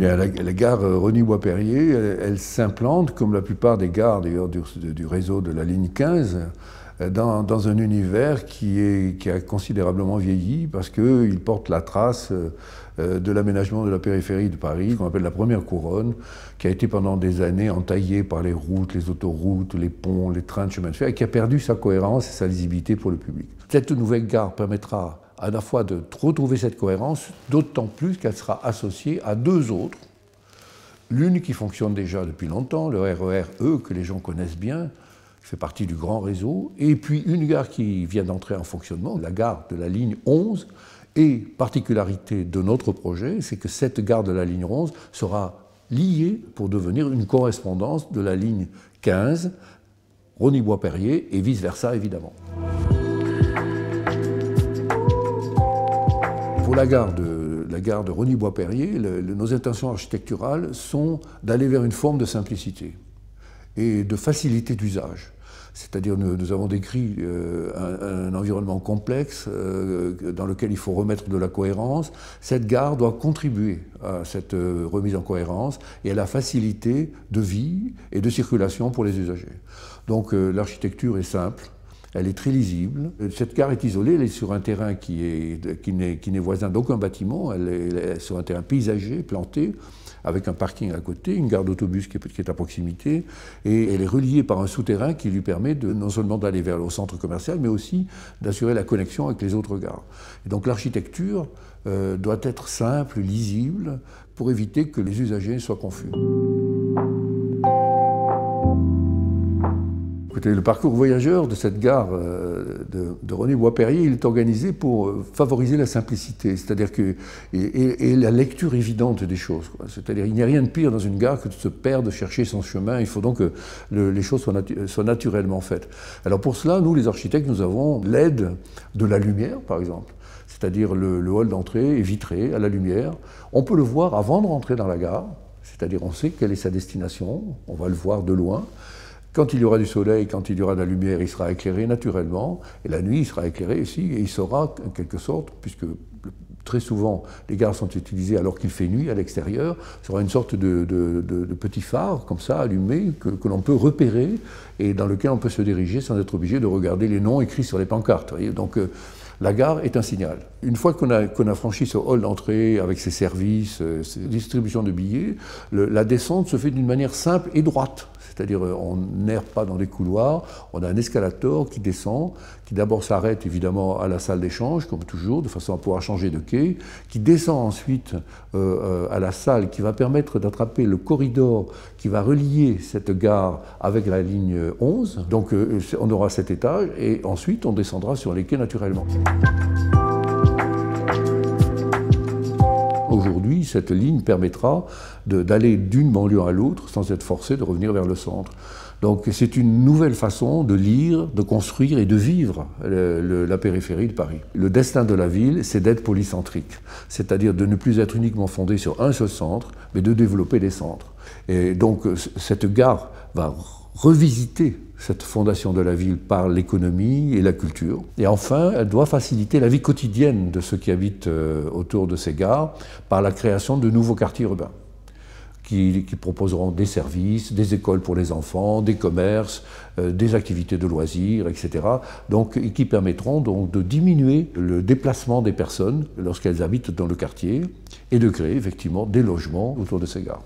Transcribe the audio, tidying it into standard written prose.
Bien, la gare Rosny-Bois-Perrier, elle s'implante, comme la plupart des gares d'ailleurs du réseau de la ligne 15, dans un univers qui a considérablement vieilli parce qu'il porte la trace de l'aménagement de la périphérie de Paris, qu'on appelle la première couronne, qui a été pendant des années entaillée par les routes, les autoroutes, les ponts, les trains de chemin de fer, et qui a perdu sa cohérence et sa lisibilité pour le public. Cette nouvelle gare permettra à la fois de retrouver cette cohérence, d'autant plus qu'elle sera associée à deux autres. L'une qui fonctionne déjà depuis longtemps, le RER E, que les gens connaissent bien, qui fait partie du grand réseau, et puis une gare qui vient d'entrer en fonctionnement, la gare de la ligne 11, et particularité de notre projet, c'est que cette gare de la ligne 11 sera liée pour devenir une correspondance de la ligne 15, Rosny-Bois-Perrier, et vice-versa évidemment. Pour la gare de Rosny-Bois-Perrier, nos intentions architecturales sont d'aller vers une forme de simplicité et de facilité d'usage. C'est-à-dire nous avons décrit un environnement complexe dans lequel il faut remettre de la cohérence. Cette gare doit contribuer à cette remise en cohérence et à la facilité de vie et de circulation pour les usagers. Donc l'architecture est simple. Elle est très lisible. Cette gare est isolée, elle est sur un terrain qui n'est voisin d'aucun bâtiment, elle est sur un terrain paysager, planté, avec un parking à côté, une gare d'autobus qui est à proximité, et elle est reliée par un souterrain qui lui permet non seulement d'aller vers le centre commercial, mais aussi d'assurer la connexion avec les autres gares. Et donc l'architecture doit être simple, lisible, pour éviter que les usagers soient confus. Écoutez, le parcours voyageur de cette gare de Rosny-Bois-Perrier, il est organisé pour favoriser la simplicité, c'est-à-dire et la lecture évidente des choses. C'est-à-dire il n'y a rien de pire dans une gare que de se perdre, de chercher son chemin. Il faut donc que les choses soient naturellement faites. Alors pour cela, nous les architectes, nous avons l'aide de la lumière, par exemple. C'est-à-dire le hall d'entrée est vitré à la lumière. On peut le voir avant de rentrer dans la gare, c'est-à-dire on sait quelle est sa destination, on va le voir de loin. Quand il y aura du soleil, quand il y aura de la lumière, il sera éclairé naturellement, et la nuit, il sera éclairé aussi, et il sera, en quelque sorte, puisque très souvent les gares sont utilisées alors qu'il fait nuit à l'extérieur, sera une sorte de petit phare, comme ça, allumé, que l'on peut repérer, et dans lequel on peut se diriger sans être obligé de regarder les noms écrits sur les pancartes. Vous voyez. Donc, la gare est un signal. Une fois qu'on a franchi ce hall d'entrée avec ses services, ses distributions de billets, la descente se fait d'une manière simple et droite. C'est-à-dire on n'erre pas dans les couloirs, on a un escalator qui descend, qui d'abord s'arrête évidemment à la salle d'échange, comme toujours, de façon à pouvoir changer de quai, qui descend ensuite à la salle qui va permettre d'attraper le corridor qui va relier cette gare avec la ligne 11. Donc on aura cet étage et ensuite on descendra sur les quais naturellement. Aujourd'hui, cette ligne permettra d'aller d'une banlieue à l'autre sans être forcé de revenir vers le centre. Donc c'est une nouvelle façon de lire, de construire et de vivre la périphérie de Paris. Le destin de la ville, c'est d'être polycentrique, c'est-à-dire de ne plus être uniquement fondé sur un seul centre, mais de développer des centres. Et donc cette gare va revisiter cette fondation de la ville par l'économie et la culture. Et enfin, elle doit faciliter la vie quotidienne de ceux qui habitent autour de ces gares par la création de nouveaux quartiers urbains qui proposeront des services, des écoles pour les enfants, des commerces, des activités de loisirs, etc. Donc, qui permettront donc de diminuer le déplacement des personnes lorsqu'elles habitent dans le quartier et de créer effectivement des logements autour de ces gares.